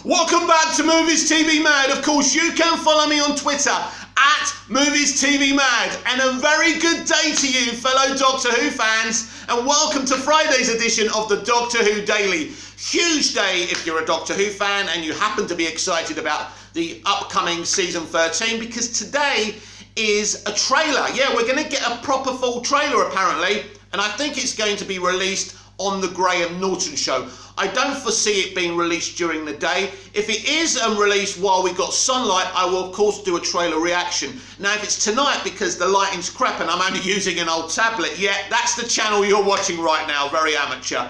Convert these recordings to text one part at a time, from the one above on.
Welcome back to Movies TV Mad. Of course, you can follow me on Twitter at Movies TV Mad. And a very good day to you, fellow Doctor Who fans. And welcome to Friday's edition of the Doctor Who Daily. Huge day if you're a Doctor Who fan and you happen to be excited about the upcoming season 13, because today is a trailer. Yeah, we're going to get a proper full trailer apparently, and I think it's going to be released on the Graham Norton show. I don't foresee it being released during the day. If it is released while we got sunlight, I will of course do a trailer reaction. Now if it's tonight, because the lighting's crap and I'm only using an old tablet, yeah, that's the channel you're watching right now, very amateur.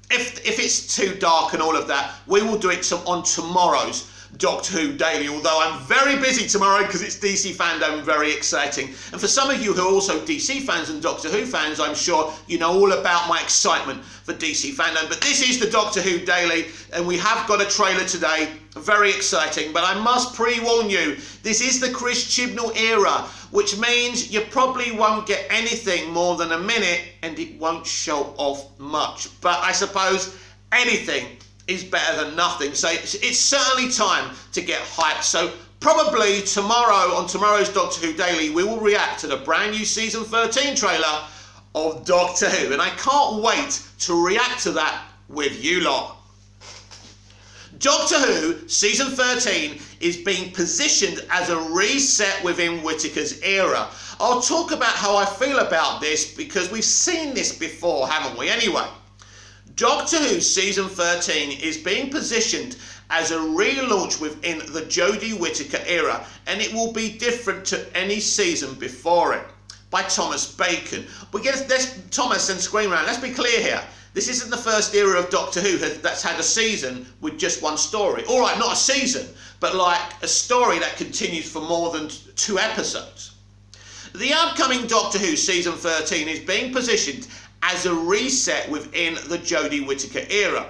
If it's too dark and all of that, we will do it on tomorrow's Doctor Who Daily, although I'm very busy tomorrow because it's DC fandom, very exciting. And for some of you who are also DC fans and Doctor Who fans, I'm sure you know all about my excitement for DC fandom. But this is the Doctor Who Daily, and we have got a trailer today, very exciting. But I must pre-warn you, this is the Chris Chibnall era, which means you probably won't get anything more than a minute and it won't show off much. But I suppose anything is better than nothing, so it's certainly time to get hyped. So probably tomorrow, on tomorrow's Doctor Who Daily, we will react to the brand new season 13 trailer of Doctor Who, and I can't wait to react to that with you lot. Doctor Who season 13 is being positioned as a reset within Whittaker's era. I'll talk about how I feel about this because we've seen this before, haven't we? Anyway, Doctor Who season 13 is being positioned as a relaunch within the Jodie Whittaker era, and it will be different to any season before it, by Thomas Bacon. But yes, Thomas and Screen Rant, let's be clear here. This isn't the first era of Doctor Who that's had a season with just one story. All right, not a season, but like a story that continues for more than 2 episodes. The upcoming Doctor Who season 13 is being positioned as a reset within the Jodie Whittaker era.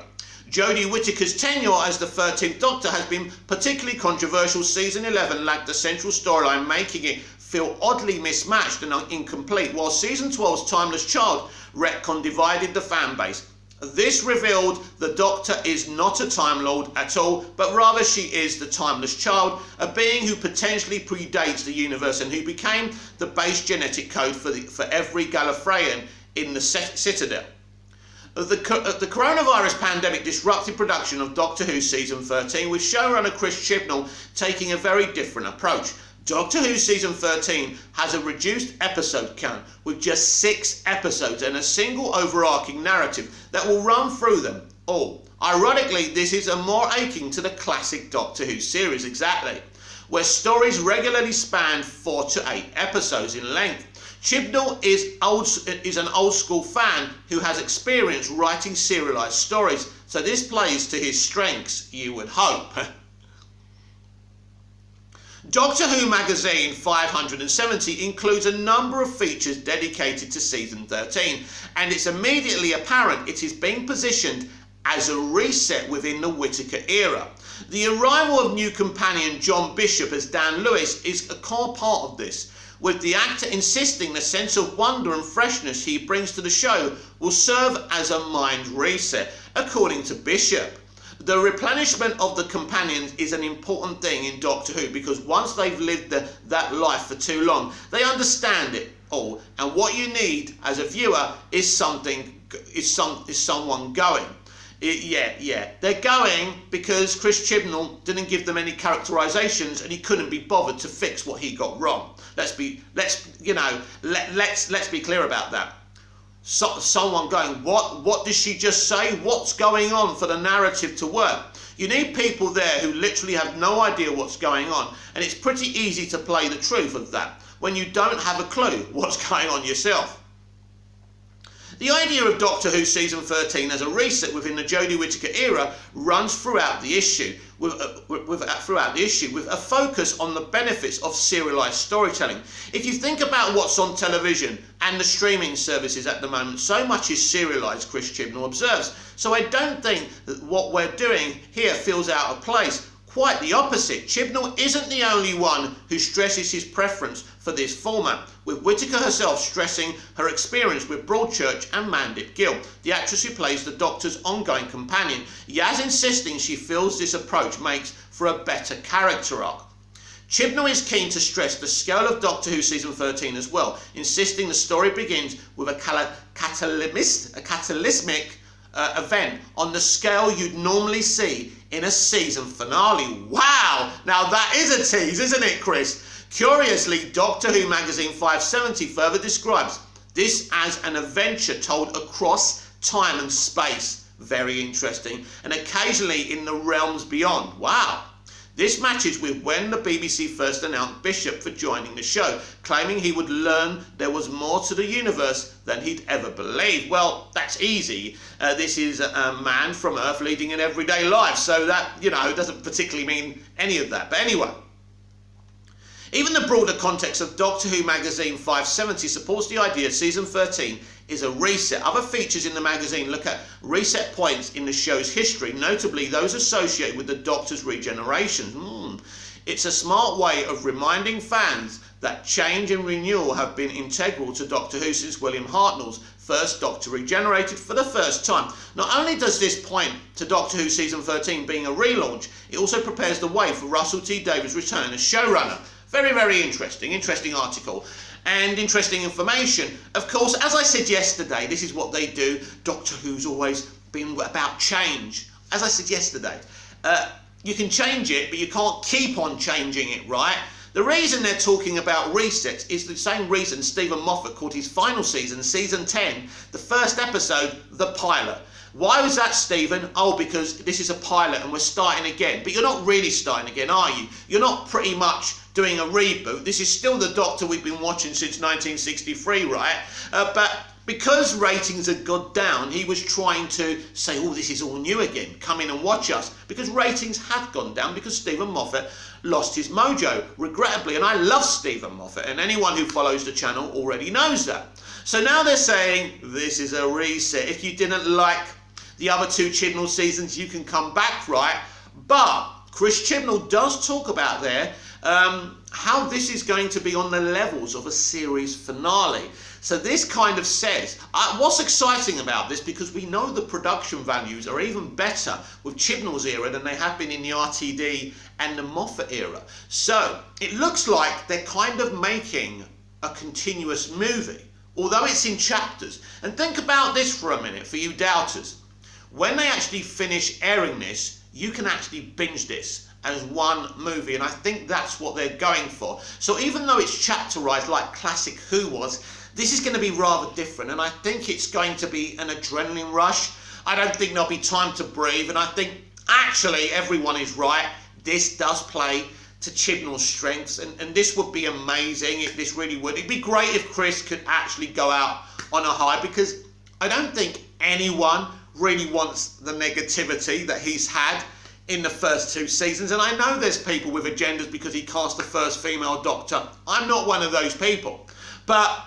Jodie Whittaker's tenure as the 13th Doctor has been particularly controversial. Season 11 lacked a central storyline, making it feel oddly mismatched and incomplete, while Season 12's Timeless Child retcon divided the fan base. This revealed the Doctor is not a Time Lord at all, but rather she is the Timeless Child, a being who potentially predates the universe and who became the base genetic code for every Gallifreyan in the Citadel. The coronavirus pandemic disrupted production of Doctor Who season 13, with showrunner Chris Chibnall taking a very different approach. Doctor Who season 13 has a reduced episode count with just 6 episodes and a single overarching narrative that will run through them all. Ironically, this is a more akin to the classic Doctor Who series, exactly, where stories regularly span 4 to 8 episodes in length. Chibnall is an old school fan who has experience writing serialised stories, so this plays to his strengths, you would hope. Doctor Who magazine 570 includes a number of features dedicated to season 13, and it's immediately apparent it is being positioned as a reset within the Whittaker era. The arrival of new companion John Bishop as Dan Lewis is a core part of this, with the actor insisting the sense of wonder and freshness he brings to the show will serve as a mind reset, according to Bishop. The replenishment of the companions is an important thing in Doctor Who, because once they've lived that life for too long, they understand it all, and what you need as a viewer is someone going. Yeah, they're going because Chris Chibnall didn't give them any characterizations and he couldn't be bothered to fix what he got wrong. Let's be clear about that. Someone going, what did she just say? What's going on for the narrative to work? You need people there who literally have no idea what's going on, and it's pretty easy to play the truth of that when you don't have a clue what's going on yourself. The idea of Doctor Who season 13 as a reset within the Jodie Whittaker era runs throughout the issue, with a focus on the benefits of serialised storytelling. If you think about what's on television and the streaming services at the moment, so much is serialised, Chris Chibnall observes. So I don't think that what we're doing here feels out of place. Quite the opposite. Chibnall isn't the only one who stresses his preference for this format, with Whittaker herself stressing her experience with Broadchurch and Mandip Gill, the actress who plays the Doctor's ongoing companion. Yaz insisting she feels this approach makes for a better character arc. Chibnall is keen to stress the scale of Doctor Who Season 13 as well, insisting the story begins with a catalysmic event on the scale you'd normally see in a season finale. Wow! Now that is a tease, isn't it, Chris? Curiously, Doctor Who Magazine 570 further describes this as an adventure told across time and space. Very interesting. And occasionally in the realms beyond. Wow! This matches with when the BBC first announced Bishop for joining the show, claiming he would learn there was more to the universe than he'd ever believed. Well, that's easy. This is a man from Earth leading an everyday life, so that, doesn't particularly mean any of that. But anyway, even the broader context of Doctor Who Magazine 570 supports the idea Season 13 is a reset. Other features in the magazine look at reset points in the show's history, notably those associated with the Doctor's regeneration. It's a smart way of reminding fans that change and renewal have been integral to Doctor Who since William Hartnell's first Doctor regenerated for the first time. Not only does this point to Doctor Who Season 13 being a relaunch, it also prepares the way for Russell T Davies' return as showrunner. Very, very interesting article. And interesting information. Of course, as I said yesterday, this is what they do. Doctor Who's always been about change. As I said yesterday, you can change it, but you can't keep on changing it, right? The reason they're talking about resets is the same reason Stephen Moffat called his final season, Season 10, the first episode, the pilot. Why was that, Stephen? Oh, because this is a pilot and we're starting again. But you're not really starting again, are you? You're not pretty much doing a reboot. This is still the Doctor we've been watching since 1963, right? But because ratings had gone down, he was trying to say, oh, this is all new again. Come in and watch us. Because ratings had gone down because Stephen Moffat lost his mojo, regrettably. And I love Stephen Moffat, and anyone who follows the channel already knows that. So now they're saying, this is a reset. If you didn't like the other two Chibnall seasons, you can come back, right? But Chris Chibnall does talk about there how this is going to be on the levels of a series finale. So this kind of says, what's exciting about this, because we know the production values are even better with Chibnall's era than they have been in the RTD and the Moffat era. So it looks like they're kind of making a continuous movie, although it's in chapters. And think about this for a minute, for you doubters. When they actually finish airing this, you can actually binge this as one movie, and I think that's what they're going for. So even though it's chapterized like classic Who was, this is going to be rather different, and I think it's going to be an adrenaline rush. I don't think there'll be time to breathe, and I think actually everyone is right. This does play to Chibnall's strengths, and this would be amazing if this really would. It'd be great if Chris could actually go out on a high, because I don't think anyone really wants the negativity that he's had in the first two seasons. And I know there's people with agendas because he cast the first female Doctor. I'm not one of those people. But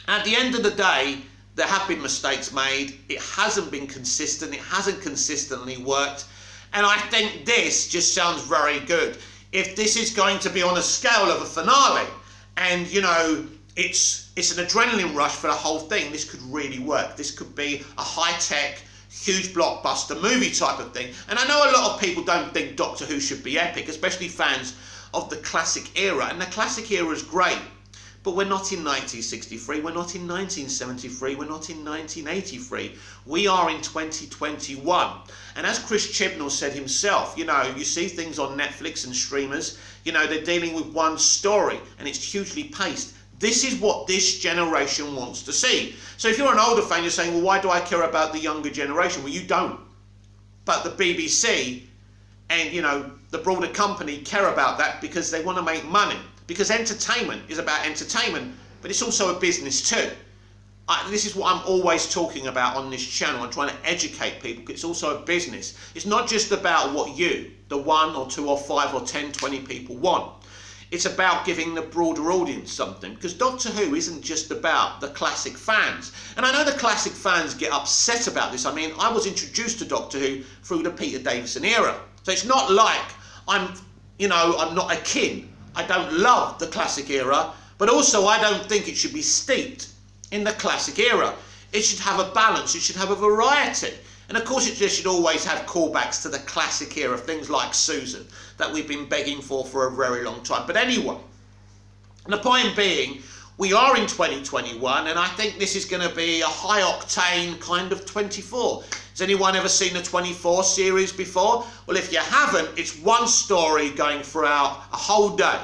at the end of the day, there have been mistakes made. It hasn't been consistent. It hasn't consistently worked. And I think this just sounds very good. If this is going to be on a scale of a finale, and it's an adrenaline rush for the whole thing, this could really work. This could be a high-tech, huge blockbuster movie type of thing. And I know a lot of people don't think Doctor Who should be epic, especially fans of the classic era. And the classic era is great. But we're not in 1963, we're not in 1973, we're not in 1983. We are in 2021. And as Chris Chibnall said himself, you see things on Netflix and streamers, they're dealing with one story and it's hugely paced. This is what this generation wants to see. So if you're an older fan, you're saying, well, why do I care about the younger generation? Well, you don't. But the BBC and, the broader company care about that because they want to make money. Because entertainment is about entertainment, but it's also a business too. This is what I'm always talking about on this channel. I'm trying to educate people, because it's also a business. It's not just about what you, the 1 or 2 or 5 or 10, 20 people want. It's about giving the broader audience something, because Doctor Who isn't just about the classic fans. And I know the classic fans get upset about this. I mean, I was introduced to Doctor Who through the Peter Davison era. So it's not like I'm not a kin. I don't love the classic era, but also I don't think it should be steeped in the classic era. It should have a balance, it should have a variety. And of course it just should always have callbacks to the classic era, things like Susan, that we've been begging for a very long time. But anyway, the point being, we are in 2021, and I think this is going to be a high-octane kind of 24. Has anyone ever seen a 24 series before? Well, if you haven't, it's one story going throughout a whole day,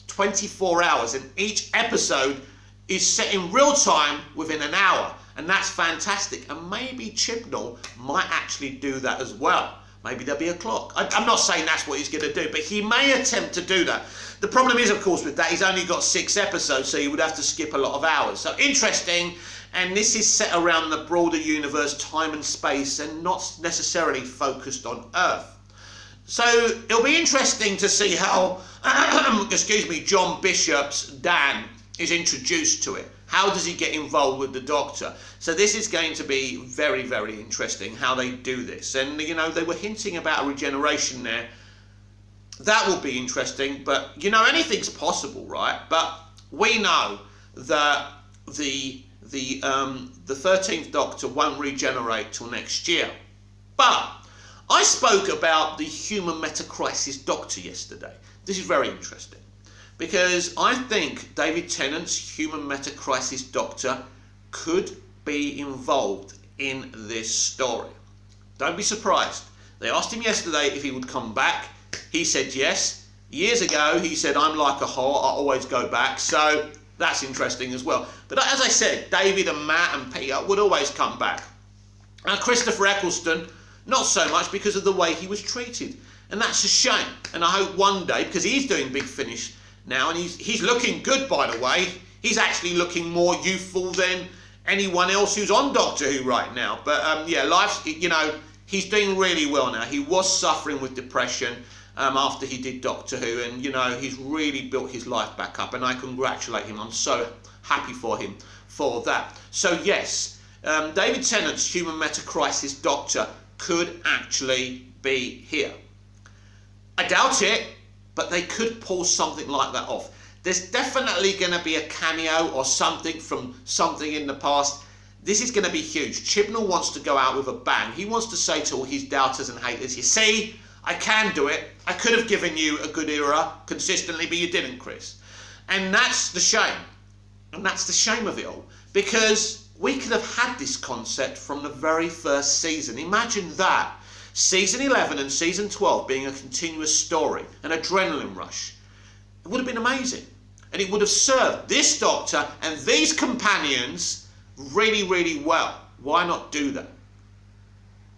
24 hours, and each episode is set in real time within an hour, and that's fantastic. And maybe Chibnall might actually do that as well. Maybe there'll be a clock. I'm not saying that's what he's going to do, but he may attempt to do that. The problem is, of course, with that, he's only got 6 episodes, so he would have to skip a lot of hours. So interesting, and this is set around the broader universe, time and space, and not necessarily focused on Earth. So it'll be interesting to see how, John Bishop's Dan is introduced to it. How does he get involved with the Doctor? So this is going to be very, very interesting how they do this. And, they were hinting about a regeneration there. That will be interesting, but, anything's possible, right? But we know that the 13th Doctor won't regenerate till next year. But I spoke about the human metacrisis Doctor yesterday. This is very interesting, because I think David Tennant's human metacrisis Doctor could be involved in this story. Don't be surprised. They asked him yesterday if he would come back. He said yes. Years ago, he said, I'm like a whore, I always go back. So that's interesting as well. But as I said, David and Matt and Peter would always come back. Christopher Eccleston, not so much because of the way he was treated. And that's a shame. And I hope one day, because he's doing Big Finish now, and he's looking good, by the way. He's actually looking more youthful than anyone else who's on Doctor Who right now. But life's, he's doing really well now. He was suffering with depression after he did Doctor Who, and he's really built his life back up, and I congratulate him. I'm so happy for him for that. So yes, David Tennant's human metacrisis Doctor could actually be here. I doubt it, but they could pull something like that off. There's definitely going to be a cameo or something from something in the past. This is going to be huge. Chibnall wants to go out with a bang. He wants to say to all his doubters and haters, you see, I can do it. I could have given you a good era consistently, but you didn't, Chris. And that's the shame. And that's the shame of it all. Because we could have had this concept from the very first season. Imagine that. Season 11 and Season 12 being a continuous story, an adrenaline rush. It would have been amazing. And it would have served this Doctor and these companions really, really well. Why not do that?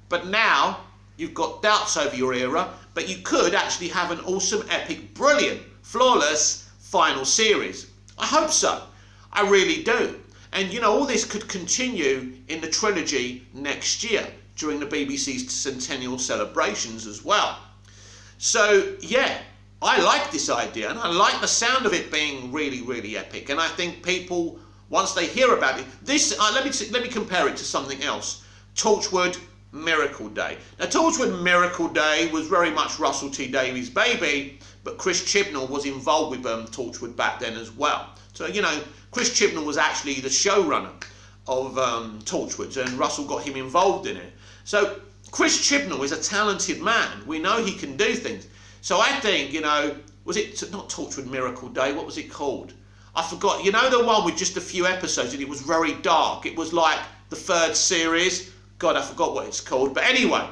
But now you've got doubts over your era, but you could actually have an awesome, epic, brilliant, flawless final series. I hope so. I really do. And all this could continue in the trilogy next year during the BBC's centennial celebrations as well. So yeah, I like this idea, and I like the sound of it being really, really epic. And I think people, once they hear about it, this let me compare it to something else. Torchwood Miracle Day. Now, Torchwood Miracle Day was very much Russell T Davies' baby, but Chris Chibnall was involved with Torchwood back then as well. So Chris Chibnall was actually the showrunner of Torchwood, and Russell got him involved in it. So Chris Chibnall is a talented man. We know he can do things. So I think, was it not Torchwood Miracle Day? What was it called? I forgot. The one with just a few episodes, and it was very dark. It was like the 3rd series. God, I forgot what it's called. But anyway,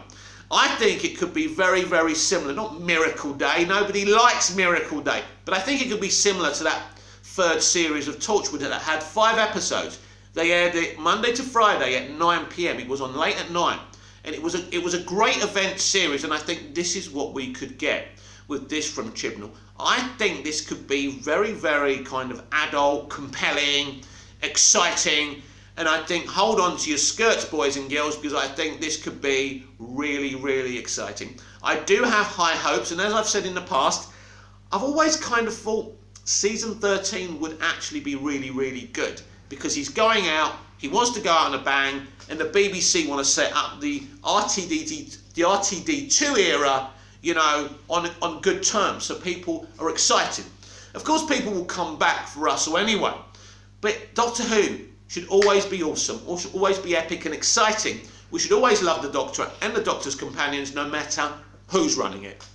I think it could be very, very similar. Not Miracle Day. Nobody likes Miracle Day. But I think it could be similar to that 3rd series of Torchwood that had 5 episodes. They aired it Monday to Friday at 9 p.m. It was on late at night. And it was a great event series, and I think this is what we could get with this from Chibnall. I think this could be very, very kind of adult, compelling, exciting, and I think hold on to your skirts, boys and girls, because I think this could be really, really exciting. I do have high hopes, and as I've said in the past, I've always kind of thought season 13 would actually be really, really good, because he's going out, he wants to go out on a bang, and the BBC want to set up the RTD2 era, on good terms, so people are excited. Of course, people will come back for Russell anyway, but Doctor Who should always be awesome, or should always be epic and exciting. We should always love the Doctor and the Doctor's companions, no matter who's running it.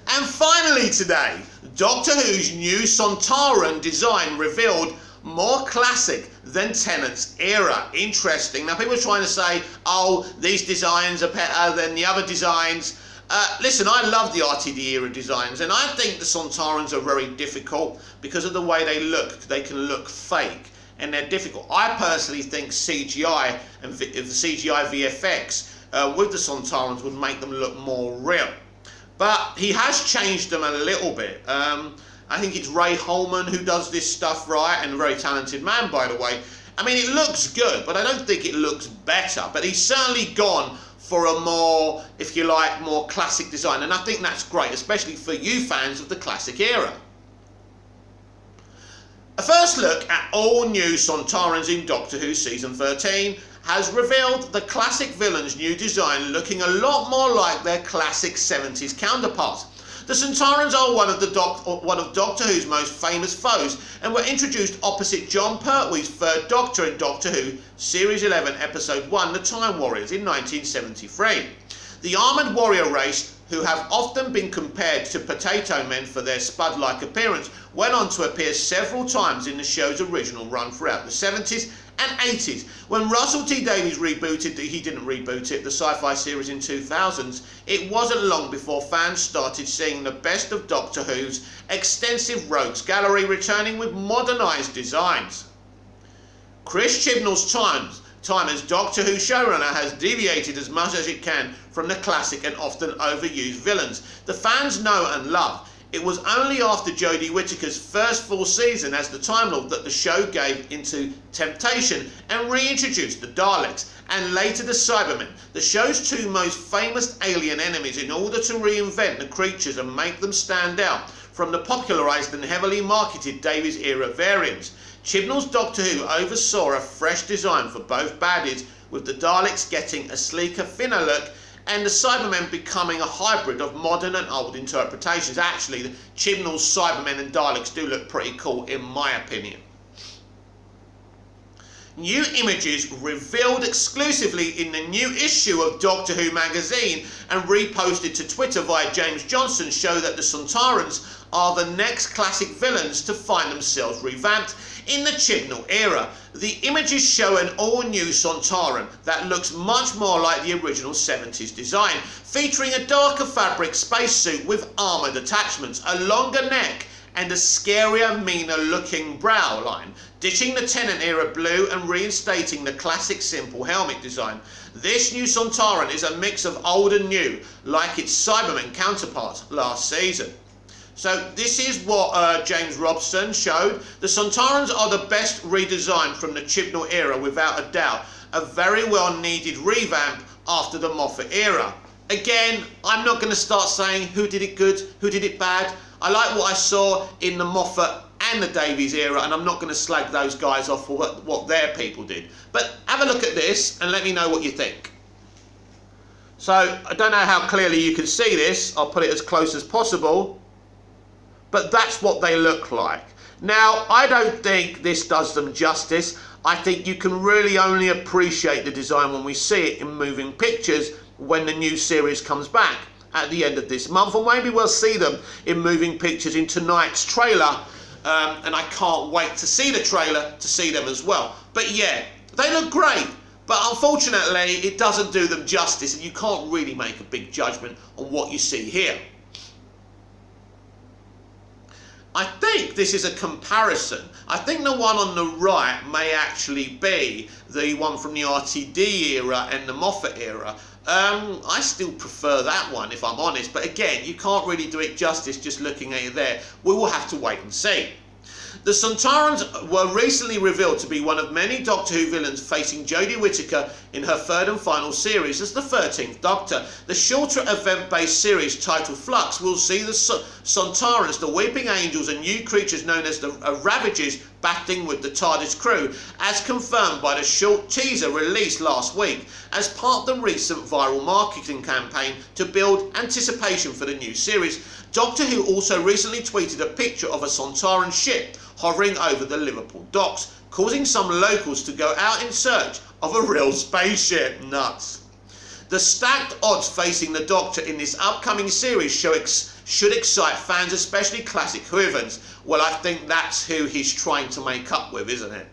And finally today, Doctor Who's new Sontaran design revealed more classic than Tennant's era. Interesting. Now people are trying to say, oh, these designs are better than the other designs. Listen, I love the RTD era designs, and I think the Sontarans are very difficult because of the way they look. They can look fake, and they're difficult. I personally think CGI and the CGI VFX with the Sontarans would make them look more real. But he has changed them a little bit. I think it's Ray Holman who does this stuff right, and a very talented man, by the way. I mean, it looks good, but I don't think it looks better. But he's certainly gone for a more, if you like, more classic design. And I think that's great, especially for you fans of the classic era. A first look at all new Sontarans in Doctor Who Season 13 has revealed the classic villain's new design, looking a lot more like their classic 70s counterparts. The Sontarans are one of Doctor Who's most famous foes, and were introduced opposite John Pertwee's third Doctor in Doctor Who Series 11 Episode 1, The Time Warriors, in 1973. The armoured warrior race, who have often been compared to potato men for their spud-like appearance, went on to appear several times in the show's original run throughout the 70s and 80s. When Russell T Davies rebooted, he didn't reboot it, the sci-fi series in 2000s, it wasn't long before fans started seeing the best of Doctor Who's extensive rogues gallery returning with modernised designs. Chris Chibnall's time as Doctor Who showrunner has deviated as much as it can from the classic and often overused villains the fans know and love. It was only after Jodie Whittaker's first full season as the Time Lord that the show gave into temptation and reintroduced the Daleks, and later the Cybermen, the show's two most famous alien enemies, in order to reinvent the creatures and make them stand out from the popularised and heavily marketed Davies era variants. Chibnall's Doctor Who oversaw a fresh design for both baddies, with the Daleks getting a sleeker, thinner look, and the Cybermen becoming a hybrid of modern and old interpretations. Actually, the Chibnall's Cybermen and Daleks do look pretty cool, in my opinion. New images revealed exclusively in the new issue of Doctor Who magazine and reposted to Twitter via James Johnson show that the Sontarans are the next classic villains to find themselves revamped in the Chibnall era. The images show an all-new Sontaran that looks much more like the original 70s design, featuring a darker fabric spacesuit with armoured attachments, a longer neck, and a scarier, meaner-looking brow line, ditching the Tennant-era blue and reinstating the classic simple helmet design. This new Sontaran is a mix of old and new, like its Cybermen counterparts last season. So this is what James Robson showed. The Sontarans are the best redesign from the Chibnall era, without a doubt. A very well needed revamp after the Moffat era. Again, I'm not going to start saying who did it good, who did it bad. I like what I saw in the Moffat and the Davies era, and I'm not going to slag those guys off for what their people did. But have a look at this and let me know what you think. So I don't know how clearly you can see this. I'll put it as close as possible. But that's what they look like. Now, I don't think this does them justice. I think you can really only appreciate the design when we see it in moving pictures when the new series comes back at the end of this month. And maybe we'll see them in moving pictures in tonight's trailer. And I can't wait to see the trailer to see them as well. But yeah, they look great. But unfortunately, it doesn't do them justice, and you can't really make a big judgment on what you see here. I think this is a comparison. I think the one on the right may actually be the one from the RTD era and the Moffat era. I still prefer that one, if I'm honest, but again, you can't really do it justice just looking at it there. We will have to wait and see. The Sontarans were recently revealed to be one of many Doctor Who villains facing Jodie Whittaker in her third and final series as the 13th Doctor. The shorter event-based series titled Flux will see the Sontarans, the Weeping Angels, and new creatures known as the Ravagers battling with the TARDIS crew, as confirmed by the short teaser released last week as part of the recent viral marketing campaign to build anticipation for the new series. Doctor Who also recently tweeted a picture of a Sontaran ship hovering over the Liverpool docks, causing some locals to go out in search of a real spaceship. Nuts. The stacked odds facing the Doctor in this upcoming series should excite fans, especially classic Whovians. Well, I think that's who he's trying to make up with, isn't it?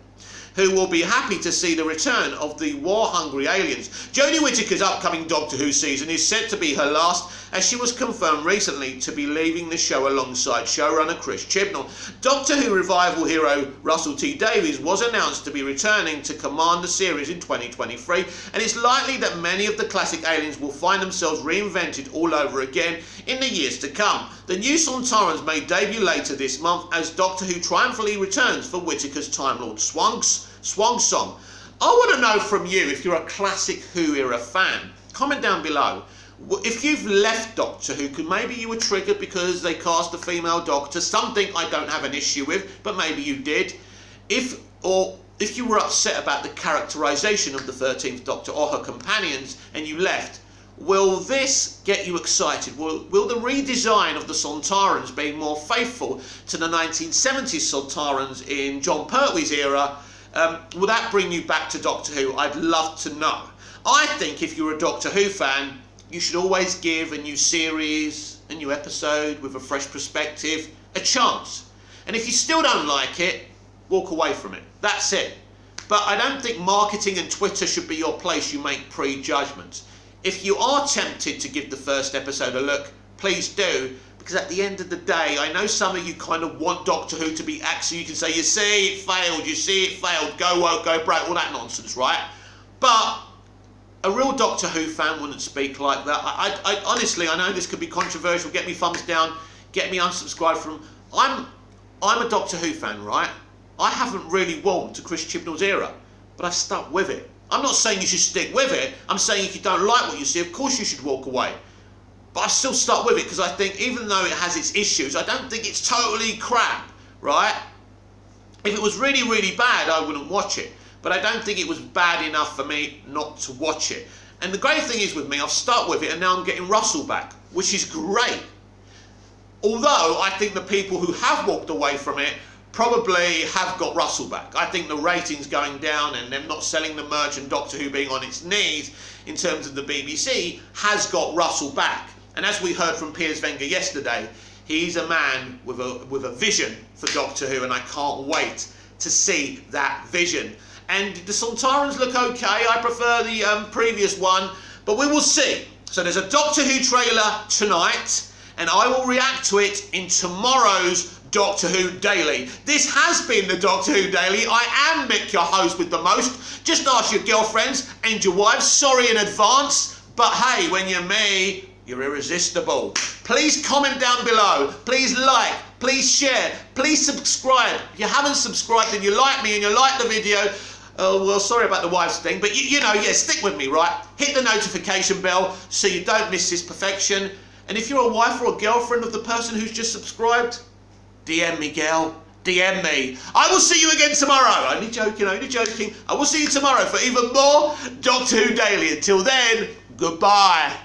Who will be happy to see the return of the war-hungry aliens. Jodie Whittaker's upcoming Doctor Who season is set to be her last, as she was confirmed recently to be leaving the show alongside showrunner Chris Chibnall. Doctor Who revival hero Russell T Davies was announced to be returning to command the series in 2023, and it's likely that many of the classic aliens will find themselves reinvented all over again in the years to come. The new Sontarans may debut later this month as Doctor Who triumphantly returns for Whittaker's Time Lord Swan Song. I want to know from you, if you're a classic Who era fan, comment down below. If you've left Doctor Who, maybe you were triggered because they cast a female Doctor, something I don't have an issue with, but maybe you did. If you were upset about the characterisation of the 13th Doctor or her companions and you left, will this get you excited? Will the redesign of the Sontarans be more faithful to the 1970s Sontarans in John Pertwee's era? Will that bring you back to Doctor Who? I'd love to know. I think if you're a Doctor Who fan, you should always give a new series, a new episode with a fresh perspective, a chance. And if you still don't like it, walk away from it. That's it. But I don't think marketing and Twitter should be your place you make prejudgments. If you are tempted to give the first episode a look, please do, because at the end of the day, I know some of you kind of want Doctor Who to be actually, you can say, you see it failed, you see it failed, go woke, go broke, all that nonsense, right? But a real Doctor Who fan wouldn't speak like that. I honestly, I know this could be controversial, get me thumbs down, get me unsubscribed from. I'm a Doctor Who fan, right? I haven't really warmed to Chris Chibnall's era, but I've stuck with it. I'm not saying you should stick with it. I'm saying if you don't like what you see, of course you should walk away. But I've still stuck with it because I think even though it has its issues, I don't think it's totally crap, right? If it was really, really bad, I wouldn't watch it. But I don't think it was bad enough for me not to watch it. And the great thing is with me, I've stuck with it and now I'm getting Russell back, which is great. Although I think the people who have walked away from it probably have got Russell back. I think the ratings going down and them not selling the merch and Doctor Who being on its knees in terms of the BBC has got Russell back. And as we heard from Piers Wenger yesterday, he's a man with a vision for Doctor Who, and I can't wait to see that vision. And the Sontarans look okay. I prefer the previous one, but we will see. So there's a Doctor Who trailer tonight, and I will react to it in tomorrow's Doctor Who Daily. This has been the Doctor Who Daily. I am Mick, your host with the most. Just ask your girlfriends and your wives. Sorry in advance, but hey, when you're me, you're irresistible. Please comment down below. Please like, please share, please subscribe. If you haven't subscribed and you like me and you like the video, oh, well, sorry about the wives thing, but you know, yeah, stick with me, right? Hit the notification bell so you don't miss this perfection. And if you're a wife or a girlfriend of the person who's just subscribed, DM me, girl. DM me. I will see you again tomorrow. Only joking, only joking. I will see you tomorrow for even more Doctor Who Daily. Until then, goodbye.